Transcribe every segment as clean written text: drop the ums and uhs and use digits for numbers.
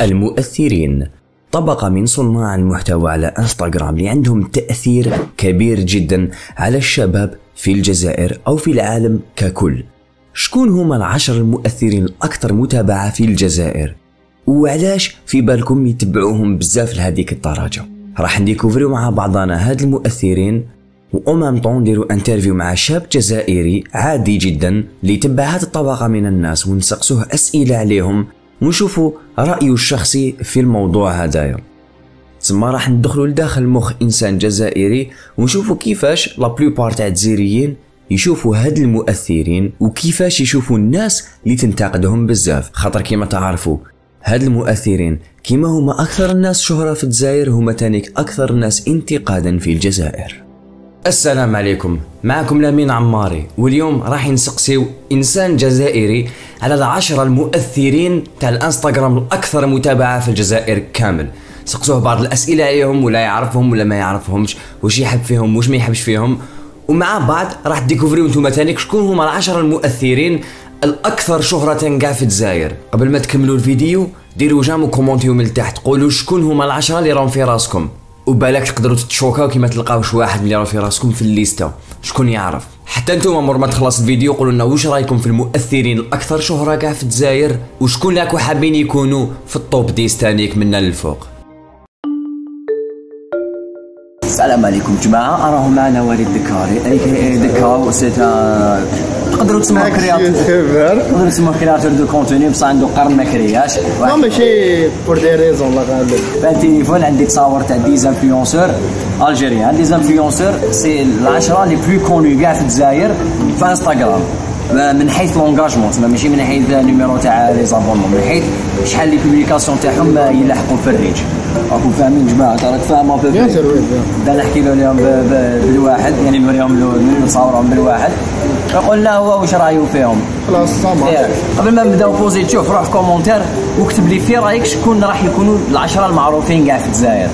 المؤثرين طبقة من صناع المحتوى على انستغرام اللي عندهم تأثير كبير جدا على الشباب في الجزائر أو في العالم ككل. شكون هما العشر المؤثرين الأكثر متابعة في الجزائر؟ وعلاش في بالكم يتبعوهم بزاف لهذيك الدرجة؟ راح نديكوفريو مع بعضنا هاد المؤثرين وأمام طون نديرو انترفيو مع شاب جزائري عادي جدا اللي يتبع هاد الطبقة من الناس ونسقسوه أسئلة عليهم ونشوفوا رأيه الشخصي في الموضوع هدايا. تسمى راح ندخلوا لداخل مخ إنسان جزائري ونشوفوا كيفاش لا بلوبار تاع الجزائريين يشوفوا هاد المؤثرين وكيفاش يشوفوا الناس اللي تنتقدهم بزاف. خاطر كيما تعرفوا هاد المؤثرين كيما هما أكثر الناس شهرة في الجزائر هما تانيك أكثر الناس انتقادا في الجزائر. السلام عليكم، معكم لامين عماري، واليوم راح نسقسيو إنسان جزائري على العشرة المؤثرين تاع الانستغرام الأكثر متابعة في الجزائر كامل. سقسوه بعض الأسئلة عليهم ولا يعرفهم ولا ما يعرفهمش، وش يحب فيهم وش ما يحبش فيهم، ومع بعض راح تديكوفريو نتوما تانيك شكون هما العشرة المؤثرين الأكثر شهرة كاع في الجزائر. قبل ما تكملوا الفيديو ديروا جام وكومونتيو من تحت قولوا شكون هما العشرة اللي راهم في راسكم، وبالك تقدروا تتشوكاو كيما تلقاوش واحد اللي راه في راسكم في الليسته. شكون يعرف؟ حتى نتوما مور ما تخلص الفيديو قولوا لنا واش رايكم في المؤثرين الاكثر شهره كاع في الجزائر، وشكون راكم حابين يكونوا في الطوب 10 تانيك منا للفوق. السلام عليكم جماعه، راهو معنا وليد دكاري اي دكاو تقدروا تسموه كرياتور دو كونتوني بصح عنده قرن ما كرياش. لا ماشي بور دي ريزون لا غالب. في التليفون عندي تصاور تاع ديزانفلونسور الجيريان. ديزانفلونسور سي العشرة لي بلو كونو كاع في الجزائر في انستغرام من حيث لونغاجمون، ماشي من حيث نيميرو تاع لي زابونمون، من حيث شحال لي بوبليكاسيون تاعهم يلحقوا في الريج. راكم فاهمين جماعه؟ راك فاهمه بيان سور. دا نحكي لهم بالواحد، يعني نوريهم نصاورهم بالواحد قلنا هو واش رايو فيهم. خلاص صافي قبل ما نبداو بوزي تشوف روح في كومونتير واكتب لي في رايك شكون راح يكونوا العشرة المعروفين كاع في الجزائر،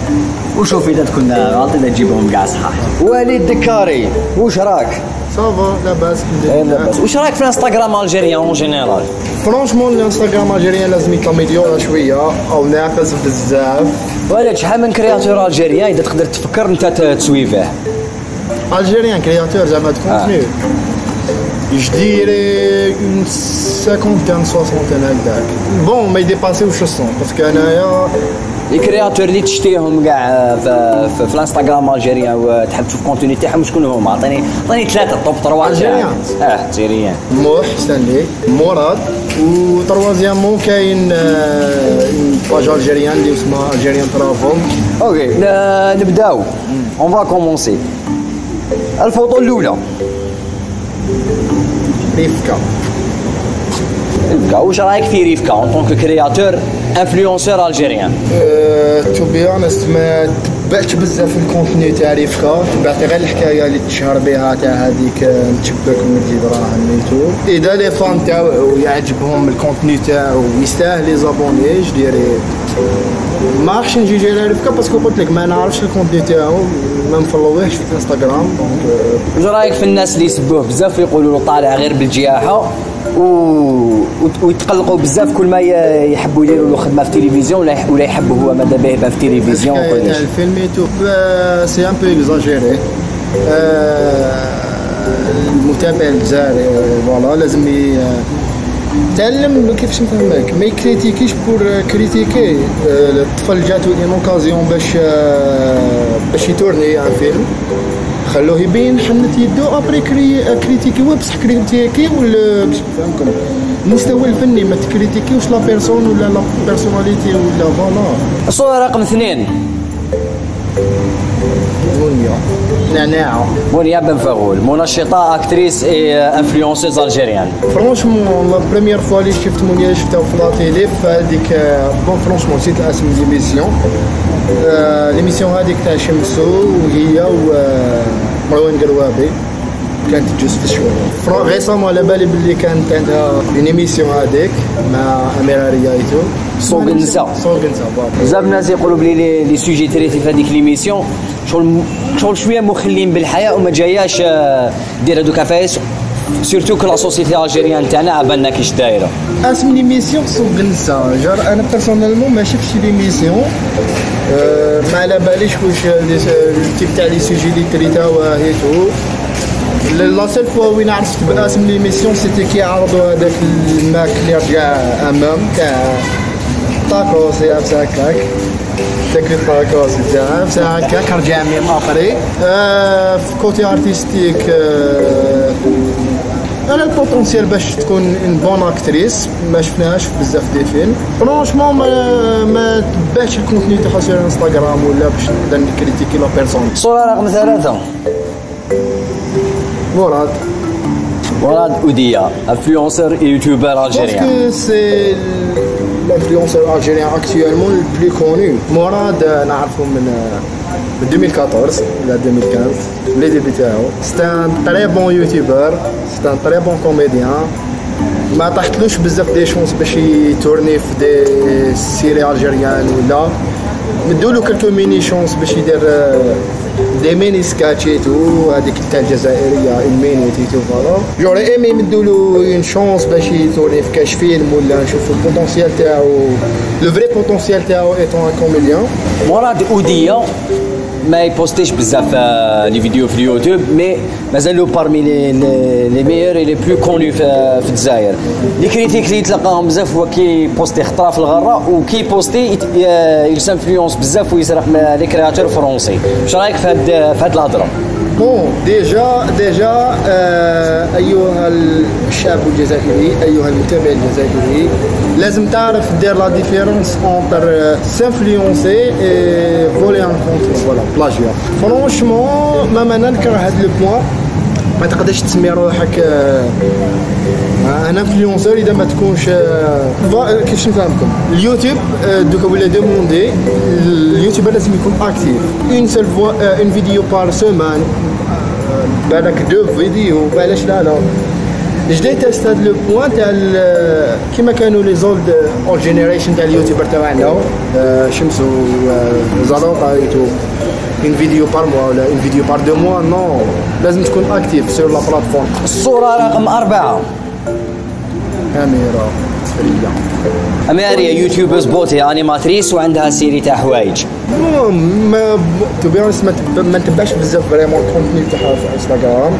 وشوف اذا تكون غلط اذا تجيبهم كاع صحاح. وليد دكاري واش راك؟ صافا لاباس لاباس. واش رايك في الانستغرام الجيريان اون جينيرال؟ فرونشمون الانستغرام الجيريان لازم يتاميليورا شويه او ناقص بزاف. وليد شحال من كرياتور الجيريان اذا تقدر تفكر انت تسويفه؟ الجيريان كرياتور زعما كونتوني يجديري اون 50 60 هكذاك. بون ما يديباسيوش 100 باسكو انايا لي كرياتور اللي تشتيهم كاع في الانستغرام الجيريان وتحب تشوف كونتوني تاعهم شكون هما؟ عطيني ثلاثه توب 3 الجيريان. الجيريان موح سانلي مراد، و تروازيامون كاين باج الجيريان اللي اسمها الجيريان ترافون. اوكي نبداو اون فا كومونسي. الفوطو الاولى ريفكا. واش رايك في ريفكا اون طونك كرياتور انفلونسور الجيريان؟ تو بي اونست ما تبعتش بزاف الكونتوني تاع ريفكا، تبعت غير الحكايه اللي تشهر بها تاع هذيك نتشبك ونجيب دراهم ميتو. اذا لي فان تاعو يعجبهم الكونتوني تاعو ويستاهل لي زابوني جديري ما راحش نجي جاي ريفكا باسكو قلت لك ما نعرفش الكونتوني تاعو ما نفولوهش في انستغرام. دونك واش رايك في الناس اللي يسبوه بزاف ويقولوا له طالع غير بالجياحه ويتقلقوا بزاف كل ما يحبوا يديروا له خدمه في التلفزيون ولا يحبوا هو ماذا به في التلفزيون وكلش؟ الفيلم تو سي ان بو اكزاجيري. المتابع الجزائري فوالا لازم تعلم كيفاش نفهمك، ما يكريتيكيش بور كريتيكي. الطفل جاتو اون اوكازيون باش يتورني ان فيلم، خلوه يبين حنت يدو ابري كريتيكي هو بصح كريتيكي ولا باش نفهمكم المستوى الفني، ما تكريتيكيوش لا بيرسون ولا لا بيرسوناليتي ولا فوالا. الصورة رقم 2 مونيا بن فغول، منشطة اكتريس اي انفلونسيز الجيريان. فرونشمون لا بروميير فوا اللي شفت مونيا شفتها في لا تيلي في هذيك بون فرونشمون نسيت اسم ليميسيون. ليميسيون هذيك تاع شمسو وهي ومروان قروابي كانت تجوز في الشوارع. ريسامون على بالي باللي كانت عندها اون ايميسيون هذيك مع اميره ريايتو سوق النساء. بزاف الناس يقولوا بلي لي سوجي تريتي في هذيك ليميسيون شغل شويه مخلين بالحياه وما جاياش دير هذوك عفايس سورتو كو لا سوسيتي الجيريان تاعنا عبالنا كيش دايره. اسم ليميسيون خصو بنسى جار انا بيرسونيلمون ما شفتش ليميسيون ما على باليش واش التيب تاع لي سوجي اللي تريتاوه هيتو. لا سيل فوا وين عرفت باسم ليميسيون سيتي كيعرضوا هذاك الماك اللي رجع امام تاع طاكوس يابس هكاك داك الطاكوس تاع يابس هكاك رجع ميم اخري. في كوتي ارتستيك انا البوتونسيال باش تكون ان بون اكتريس ما شفناهاش في بزاف دي فيلم. فرونشمون ما تبعش الكونتوني تاعها سير انستغرام ولا باش نبدا نكريتيكي لا بيرسون. صورة رقم 3 مراد أودية انفلونسر et يوتيوبر الجيريان. باسكو سي الانفلونسر الجيريان اكتويلمون البلو كونو. مراد نعرفو من 2014 ولا 2015 لي ديبي تاعو. سي ان تري بون يوتيوبر سي ان تري بون كوميديان. ما طاحتلوش بزاف دي شونس باش يتورني في دي سيري الجيريان ولا مدولو كلكو ميني شونس باش يدير دي ميني سكاتشيتو هذيك تاع الجزائريه الميني تيتو فوالا. جوري ايمي مدولو اون شونس باش يتورني في كاش فيلم ولا نشوفو البوتونسيال تاعو لو فري بوتونسيال تاعو ايتون ان كوميديان. مراد أودية ما يبوستيش بزاف لي فيديو في اليوتيوب مي مازالو بارمي لي ميور اي لي بلو كونو في الجزائر. لي كريتيك اللي تلقاهم بزاف هو كي بوستي خطره في الغراء وكي بوستي يسانفلونس بزاف ويسرق لي كرياتور فرونسي. واش رايك في هاد الهضره؟ بون ديجا ايها الشاب الجزائري ايها المتابع الجزائري لازم تعرف دير لا ديفيرونس اونتر سانفلونسي اي فولي ان كونتر فوالا بلاجيا. فرونشمون ما نكره هاد لو بوين. ما تقدرش تسمي روحك انا انفلونسور اذا ما تكونش كيفاش نفهمكم. اليوتيوب دوكا ولا دوموندي اليوتيوبر لازم يكون اكتيف اون سول فوا اون فيديو بار سيمان بالك دو فيديو بالاش لا جدي تيست هاد لو بوين تاع كيما كانوا لي زولد اول جينيريشن تاع اليوتيوبر تاعنا شمسو زالوطا ايتو une vidéo par mois ولا une vidéo par 2 mois. non لازم تكون اكتيف sur la plateforme. الصورة رقم 4 أميرة يوتيوبرز بوتي انيماتريس وعندها سيري تاع حوايج. ما تو بي اونست ما نتبعش بزاف فريمون الكونتوني تاعها في انستغرام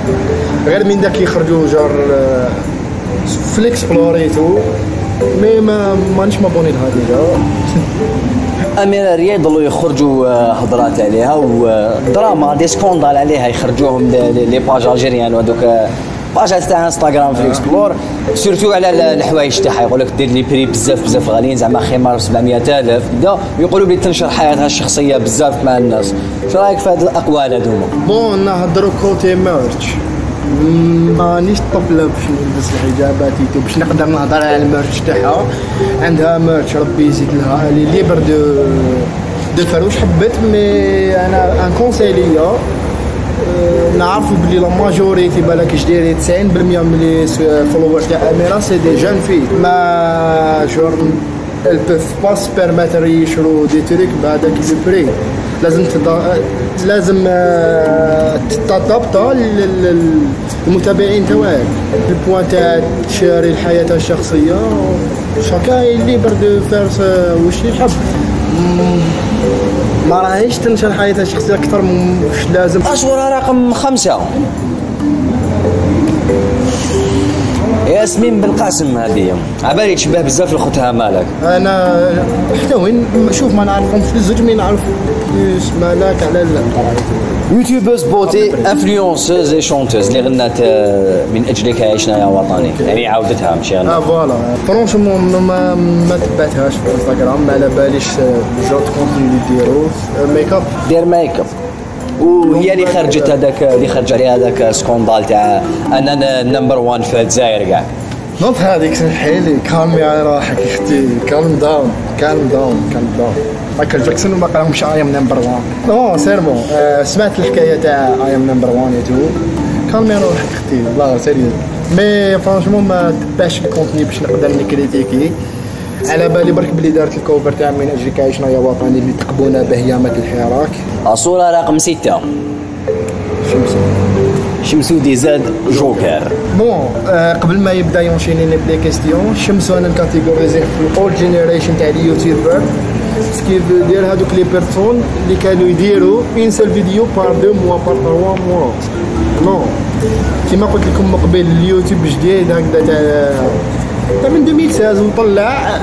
غير من داك يخرجوا جار في الاكسبلوريتو مي مانيش مابوني لها ديجا. أميرة رياض يضلوا يخرجوا هضرات عليها ودراما دي سكوندال عليها يخرجوهم لي باج الجيريان وهذوك باجات تاع انستغرام في الاكسبلور سورتو على الحوايج تاعها. يقول لك دير لي بري بزاف غاليين زعما خمار ب 700,000 بدا يقولوا بلي تنشر حياتها الشخصيه بزاف مع الناس. واش رايك في هاد الاقوال هذوما؟ بون نهضروا كوتي ميرتش مانيش طفله باش نلبس الحجابات باش نقدر نهضر على الميرتش تاعها. عندها ميرتش ربي يزيد لها لي ليبر دو فروش حبت مي انا ان كونساي ليا نعرفوا بلي لا ماجوريتي بالك جديري 90% من لي فولوورز تاع اميره سي دي جون في ما جور ال بوف با سبيرميتر يشرو دي تريك بهذاك لو بري. لازم تطابطا للمتابعين تاعك. البوان تاع تشاري الحياه الشخصيه شاكا ليبر دو فيرس واش يحب. ما راهيش تنشر حياتها الشخصيه اكثر من واش لازم. الصورة رقم 5 ياسمين بن قاسم. هذه عبالي تشبه بزاف لخوتها مالك. انا حتى وين شوف ما نعرفهم في الزوج مي نعرف مالك على يوتيوبرز بوتي انفلونسوز اي شونتوز اللي غنات من اجلك عشنا يا وطني يعني عاودتها ماشي غنات. فوالا فرونشمون ما تبعتهاش في انستغرام ما على باليش جوت كونتوني اللي ديرو ميك اب دير ميك اب وهي اللي خرجت هذاك اللي خرج عليها هذاك سكوندال تاع انا نمبر 1 في الجزائر كاع. نوض هذيك سمحيلي كالمي على روحك اختي كالم داون مايكل جاكسون وما قالهمش اي ام نمبر 1. نو سيرمون سمعت الحكايه تاع اي ام نمبر 1 يتو كالمي روحك اختي والله سيريوز مي فرانشمون ما تبعش الكونتوني باش نقدر نكريتيكي. على بالي برك بلي دارت الكوفر تاع من اجلك عشنا يا وطني اللي تقبونا بهيامه الحراك. الصورة رقم 6 شمسودي زاد جوكر. بون قبل ما يبدا يونشيني لي كيستيون، شمسو انا نكاتيغوريزي في اول جينيريشن تاع اليوتيوبر، سكي دير هذوك لي بيرسون اللي كانوا يديروا اون سول فيديو بار 2 موا بار 3 موا. نو كيما قلت لكم من قبل، اليوتيوب جديد هكذا تاع من 2016 وطلع،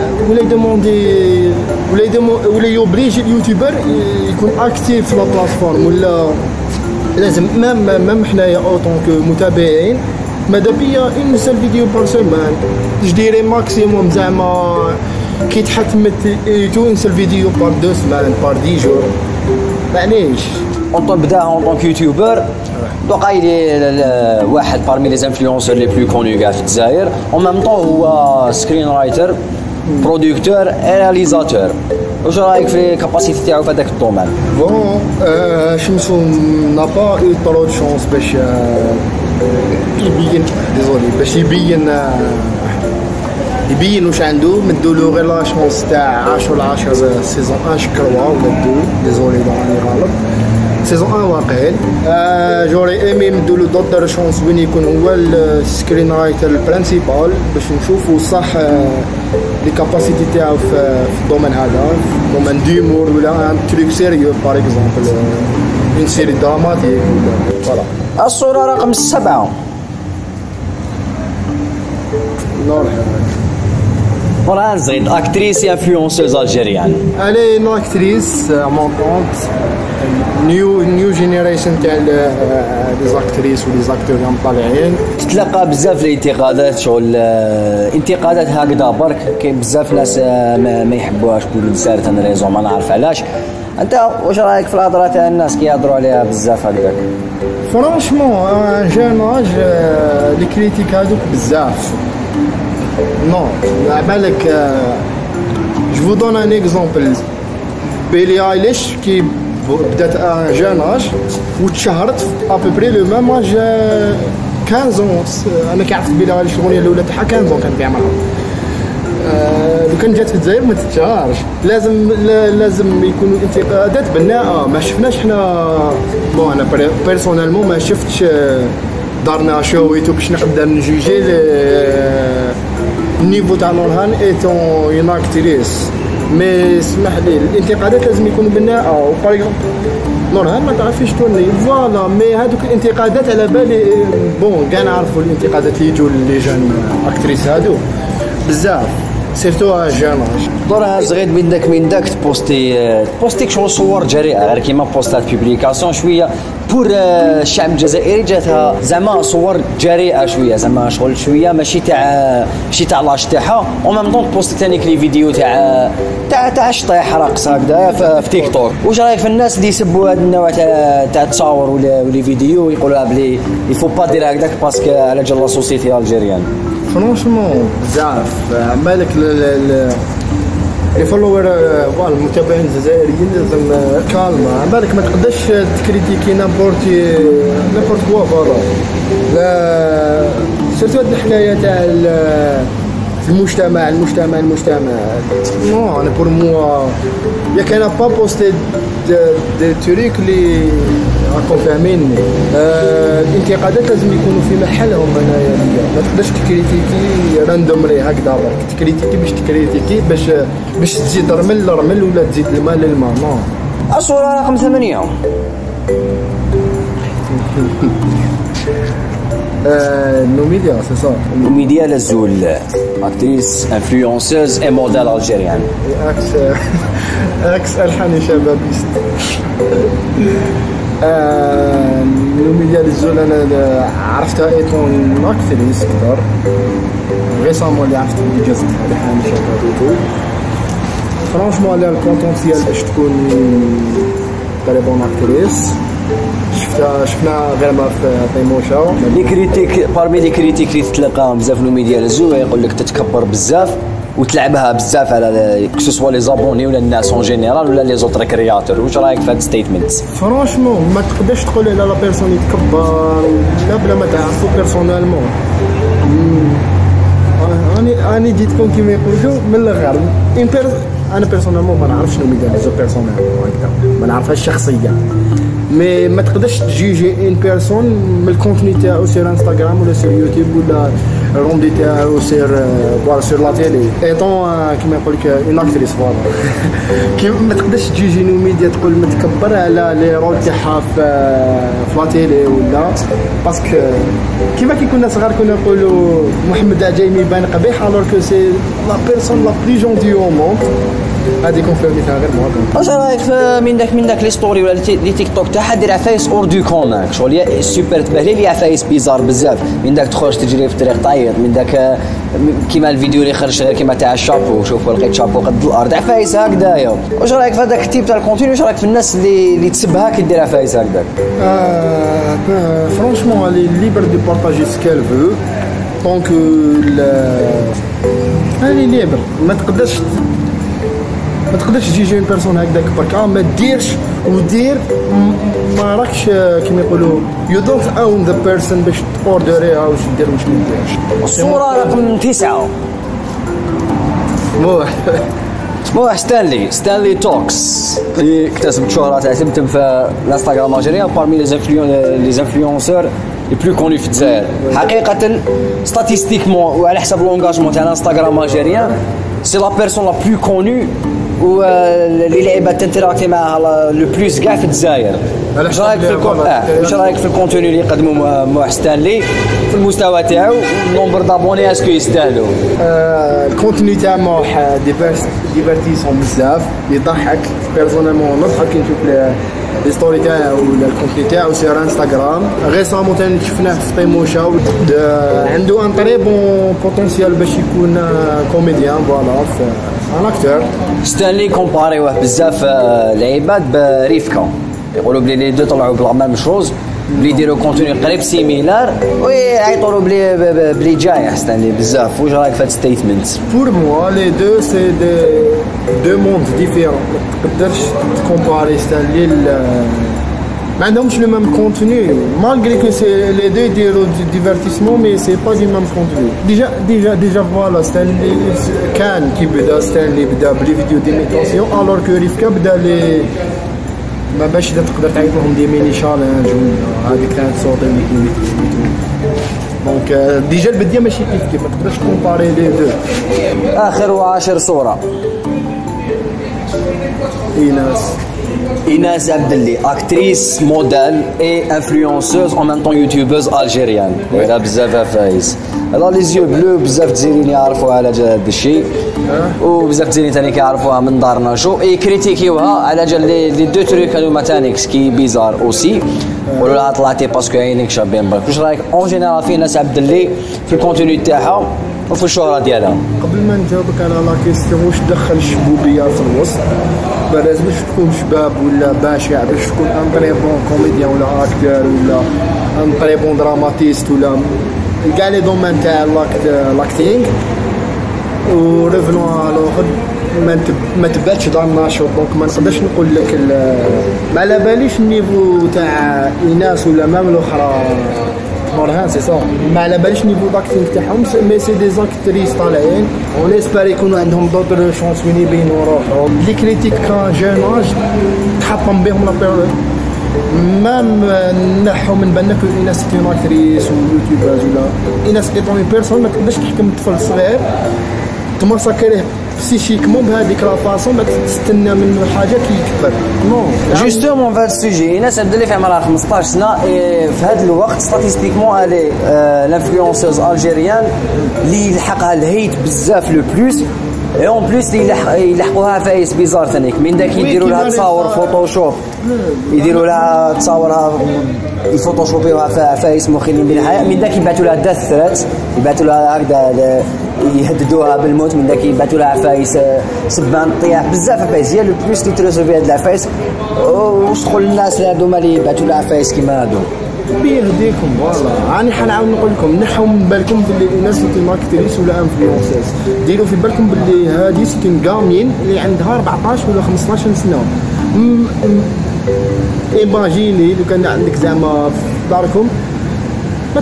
ولا يوبليجي اليوتيوبر يكون اكتيف في لا بلاتفورم، ولا لازم مام حنايا اوطون كو متابعين ماذا بيا اون سول فيديو بار سيمان، جديري ماكسيموم زعما كي تحتمت اون سول فيديو بار 2 سمان بار 10 جور، معليش. اون بدا اون طونك يوتيوبر، دوكا يلي واحد بارمي لي انفلونسور لي بلو كونو كاع في الجزائر، اون ميم طون هو سكرين رايتر، برودكتور، رياليزاتور. واش رايك في كاباسيتي تاعو في هذاك الدومين؟ بون شمسو نا با او طرو شونس باش يبين، ديزولي باش يبين واش عنده، مدولو غير لا شونس تاع 10 على 10 سيزون 1 شكروا ولا 2، ديزولي راني غلط، سيزون 1 واقيل. جوري ايمي مدولو دوطر شونس وين يكون هو السكرين رايتر البرانسيبال باش نشوفوا صح لي كاباسيتي تاعو في الدومين هذا، في دومين ديمور ولا ان تريك سيريو باغ اكزومبل اون سيري دراماتيك ولا فوالا. الصورة رقم 7 نور نورهان زغيد، اكتريس انفلونسوز الجيريان. الي نو اكتريس مونطونت نيو جينيريشن تاع لي زاكتريس ولي زاكتور اللي طالعين. تتلقى بزاف الانتقادات، شغل انتقادات هكذا برك، كاين بزاف ناس ما يحبوهاش بولو سارتن ريزون ما نعرف علاش. انت واش رايك في الهضره تاع الناس كي يهضروا عليها بزاف هكذاك؟ فرانشمون ان جون اج لي كريتيك هذوك بزاف. نو بالك جو فو دون ان اكزومبل، بيلي ايليش كي بدات ان جون اج وتشهرت ابوبري لو ميم اج 15 انا كيعرفت بيلي ايليش الاغنيه الاولى تاعها 15 كان كيعملها. لو كان جات في الجزائر ما تتشهرش، لازم يكونوا انتقادات بناءه. ما شفناش حنا، بون انا بيرسونيلمون ما شفتش دارنا شويتو باش نقدر نجوجي النيفو تاع نورهان ايتون اون اكتريس، مي اسمح لي الانتقادات لازم يكونوا بناءه. وبار نورهان ما تعرفيش توني فوالا، مي هذوك الانتقادات على بالي بون كاع نعرفوا الانتقادات اللي يجوا لي جون اكتريس هادو بزاف، سيرتو جاماج. دورها زغيد من داك تبوستي شغل صور جريئه، غير كيما بوستات بوبليكاسيون شويه بور الشعب الجزائري، جاتها زعما صور جريئه شويه، زعما شغل شويه ماشي تاع لاش تاعها. و ميم طون بوستي ثاني لي فيديو تاع شطيح رقص هكذا في تيك توك. واش رايك في الناس اللي يسبوا هذا النوع تاع التصاور ولا فيديو ويقولوا بلي يفو با دير هكذاك باسكو على جال لا سوسيتي الجيريان؟ فرانشمون بزاف مالك لي فولوور فوالا المتابعين الجزائريين لازم كالما، بالك ما تقدرش تكريتيكي نابورت كوا فوالا. لا سيرتو هاد الحكايه تاع المجتمع نو انا بور موا ياك انا با بوستي دي توريك لي راكم فاهميني. الانتقادات لازم يكونوا في محلهم. انايا ما تقدرش تكريتيكي راندوملي هكذا برك، تكريتيكي باش تكريتيكي باش تزيد رمل ولا تزيد الماء للماء. نو الصورة رقم 8 نوميديا سي صا نوميديا لازول، اكتريس انفلونسوز اي موديل الجيريان. اكس الحاني شبابيست. نوميديا لازول انا عرفتها ايتون اكتريس كثر ريسامون اللي عرفت اللي جازت الحاني شبابيتو. فرانشمون لها البوتونسيال باش تكون تري بون اكتريس. شفنا غير ما في طيموشا لي كريتيك بارمي لي كريتيك اللي تلقاهم بزاف نو ميديا لازو يقول لك تتكبر بزاف وتلعبها بزاف على كسوسوا لي زابوني ولا الناس اون جينيرال ولا لي زوتر كرياتور. واش رايك في هاد ستيتمنت؟ فرانشمون ما تقدرش تقول على لا بيرسون يتكبر لا بلا ما تعرفو بيرسونيلمون. اني جيتكم كيما يقولوا من الغرب. انا بيرسونيلمون ما نعرفش نو ميديا لازو بيرسونيلمون هكذا، ما نعرفهاش شخصيا، مي ما تقدرش تجيجي ان بيرسون من الكونتوني تاعو سير انستغرام ولا سير يوتيوب ولا روندي تاعو سير فوالا سير لا تيلي ايطون كيما يقول لك اون اكتريس فوالا كيما ما تقدرش تجيجي نو ميديا تقول متكبر على لي رول تاعها في لا تيلي ولا باسكو كيما كي كنا صغار كنا نقولوا محمد عجيمي يبان قبيح الوغ كو سي لا بيرسون لا بلي جونتي او موند. هذه كونفيرميتها غير مواطن. واش رايك من داك لي ستوري ولا لي تيك توك تاعها دير عفايس اور دو كون شغل سوبر تبان لي عفايس بيزار بزاف من داك تخرج تجري في الطريق طاير من داك كيما الفيديو اللي خرج غير كيما تاع الشابو شوفوا لقيت شابو قد الارض عفايس هكذايا. واش رايك في هذاك التيب تاع الكونتينيو؟ واش رايك في الناس اللي تسبها كي دير عفايس هكذاك؟ فرانشمون لي ليبر دو بارطاجي سكال فو دونك هاني ليبر ما تقدرش تجي اون بيرسون هكذاك برك ما ديرش ودير ما راكش كيما يقولوا يو دونت اون ذا بيرسون باش توردريها واش دير واش ما ديرش. الصوره رقم 9 موح ستانلي توكس اللي اكتسب شهرة تم في الانستغرام الجزائري بارمي لي انفلونسور لي بلو كوني في الجزائر حقيقة ستاتيستيكمون وعلى حسب لونغاجمون تاع الانستغرام الجزائري سي لا بيرسون لا بلو كوني واللي لعبات تنتراكتي معها لو بلوس كاع في الجزائر. واش رايك في الكونتوني اللي يقدموا موح ستانلي في المستوى تاعو النومبر دابوني اسكو يستاهلوا؟ الكونتوني تاع موح ديفيرتيسون بزاف يضحك بيرسونيلمون نضحك كي نشوف لي ستوري تاعو ولا الكونتوني تاعو سير انستغرام. ريسامون تاني شفناه في طيموشا عنده ان طري بون بوتونسيال باش يكون كوميديان فوالا ان اكتور. ستانلي كومباريوه بزاف العباد بريفكا يقولوا بلي لي دو طلعوا بلا ميم شوز بلي يديروا كونتوني قريب سيميلار ويعيطوا بلي جاي ستانلي بزاف. واش رايك في هاد ستيتمنت؟ بور موا لي دو سي دو موند ديفيرون ما تقدرش تكومباري ستانلي ما عندهمش لو ميم كونتوني مالغري كو سي لي دو يديروا ديفيرتيسمون مي سي با دي ميم كونتوني. ديجا فوالا ستانلي كان كي بدا ستانلي بدا بلي فيديو ديميتاسيون الوغ كو ريفكا بدا لي ما باش تقدر تعيط لهم دي ميني شالنج هذيك كانت صوتي دونك ديجا البديه ماشي كيف ما تقدرش كومباري لي دو. اخر وعاشر صوره ايناس عبدلي اكتريس موديل اي انفلونسوز ان ميم طون يوتيوبرز الجيريان ولا بزاف عفايس هذا لي زيو بلو بزاف جزائريين يعرفوا على هذا الشيء وبزاف جزائريين ثاني كيعرفوها من دارنا شو اي كريتيكيوها على جال لي دو تروك هذوما تانيكس كي بيزار اوسي يقولوا لها طلعتي باسكو عينيك شابين برك. واش رايك اون جينيرال في ناس عبدلي في الكونتوني تاعها وفي الشهرة ديالها؟ قبل ما نجاوبك على لا كيستيون واش دخل الشبوبيه في الوسط باش تكون شباب ولا باشع باش تكون ان طري بون كوميديان ولا اكتور ولا ان طري بون دراماتيست ولا كاع لي دومين تاع لاكتينغ وريفنو الوغ ما تباتش دار ناشط دونك ما نقدرش نقول لك ما على باليش النيفو تاع ايناس ولا مام الاخرى نورهان سي صح ما على باليش نيفو داكتينغ تاعهم مي سي دي زاكتريس طالعين اون اسبير يكونوا عندهم دوطر شونس وين يبينوا روحهم. لي كريتيك كان جون اج تحطم بهم لا مام نحو من بالنا كو ايناس تي اكتريس ويوتيوبرز ولا ايناس ايطون بيرسون ما تقدرش تحكم طفل صغير تمسكريه بسيشيكمون بهذيك لا فاصون ما تستنى منه حاجه كي يكبر نو جوستومون في هذا السوجي ايناس عبدلي في عمرها 15 سنه في هذا الوقت ستاتيستيكمون الي لانفلونسوز الجيريان اللي يلحقها الهيت بزاف لو بلوس اي اون بلوس يلحقوها فايس بيزار ثانيك من داك يديروا لها تصاور فوتوشوب يديروا لها تصاورها يفوتوشوبيوها فايس مخيلين بين الحياه من داك يبعثوا لها داث ثريت يبعثوا لها هكذا يهددوها بالموت من داك يبعثوا لها عفايس سبان طياح بزاف عفايس هي لو بلوس اللي تريزوفي هاد العفايس. واش تقول للناس هذوما اللي يبعثوا لها عفايس كيما هادو؟ بيهديكم فوالا راني حنعاود نقول لكم نحو من بالكم باللي الناس اللي ماركتيريس ولا انفلونسرز ديروا في بالكم باللي هذه سيتين كامين اللي عندها 14 ولا 15 سنه. ايماجيني لو كان عندك زعما في داركم ما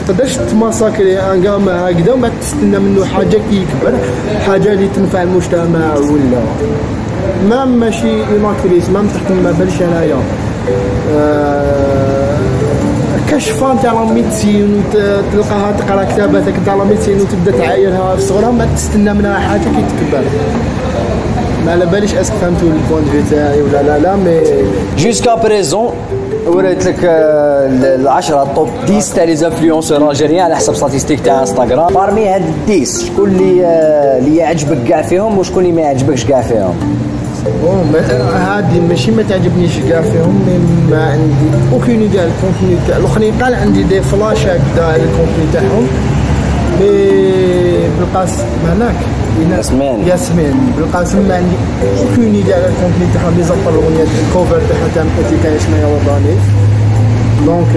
تقدرش تماساكري ان كام هكذا وما تستنى منه حاجه كي يكبر حاجه اللي تنفع المجتمع ولا ماشي ايماكريس ما تحكم ما بالش انايا كشفان تاع لا ميديسين تلقاها تقرا كتاباتك تاع لا ميديسين وتبدا تعايرها في صغرها، ما تستنى منها حاجه كي تكبر. ما على باليش اسك فهمتوا البوان دو تاعي ولا لا مي جوسكا بريزون وريت لك ال10 توب 10 تاع لي زانفلونسور الجيريان على حسب ستاتيستيك تاع انستغرام. بارمي هاد 10 شكون اللي يعجبك كاع فيهم وشكون اللي ما يعجبكش كاع فيهم؟ هادي ماشي ما تعجبنيش كاع فيهم، ما عندي اوكين ايديا على الكونتوني تاع الاخرين. قال عندي دي فلاش هكذا على الكونتوني تاعهم، مي بالقاسم هناك ياسمين بالقاسم ما عندي اوكين ايديا على الكونتوني تاعهم. لي زابال الاغنيه الكوفر تاعها تاع ماتيكا شناهي وضاني، دونك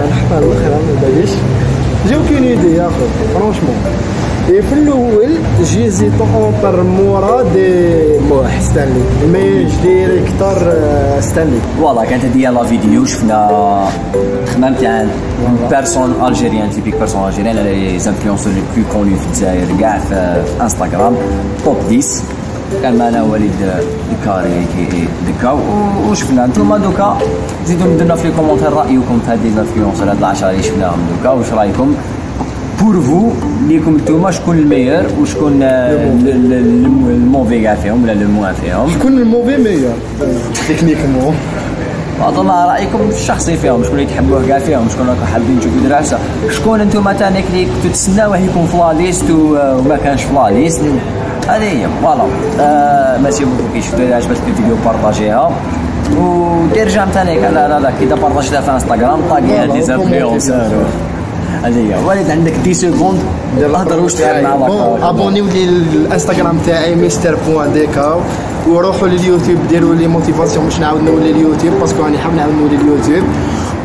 نحطها الاخر ما باليش جي اوكين ايديا يا خو فرونشمون. في الاول جيزيتو اونتر مورا دي موح ستانلي، مي ديريكتور ستانلي. فوالا كانت هادي لا فيديو شفنا خمام تاع بيرسون الجيريان تيبيك بيرسون الجيريان على لي زانفلونسور لي بلو كوني في الجزائر كاع في انستغرام توب 10. كان معنا وليد الكاري كي دكا وشفنا نتوما دوكا زيدوا مدنا في لي كومونتير رايكم في هاد لي زانفلونسور هاد 10 اللي شفناهم دوكا. واش رايكم بور فو ليكم نتوما شكون الميور وشكون الموفي كاع فيهم ولا لو موان فيهم؟ شكون الموفي ميور تكنيكمون؟ عطونا رايكم الشخصي فيهم، شكون اللي تحبوه كاع فيهم، شكون راكم حابين تشوفوا دراسه، شكون نتوما تانيك اللي كنتو تسناوه يكون في لا ليست وما كانش في لا ليست. هذه هي فوالا. ماشي بوكو كي شفتوا اذا عجبتك الفيديو بارطاجيها ودير جام تانيك لا كي بارطاجيتها في انستغرام طاقي هاد لي زانفلونسور. هذه هي. وليد عندك 10 سكوند هضر واش تحب مع لاكار. ابونيو لي الانستغرام تاعي مستر.ديكا وروحوا لليوتيوب ديروا لي موتيفاسيون باش نعاود نولي اليوتيوب باسكو راني حاب نعاود نولي اليوتيوب.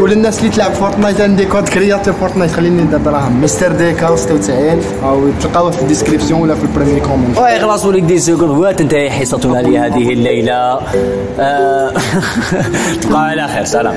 وللناس اللي تلعب فورتنايت عندي كود كرياتور فورتنايت خليني ندير دراهم مستر.ديكا 96 او تلقاوها في الديسكريبسيون ولا في البريمي كومنت. وي خلاص وليد 10 سكوند وتنتهي حصتنا لهذه الليله. تبقى على خير، سلام.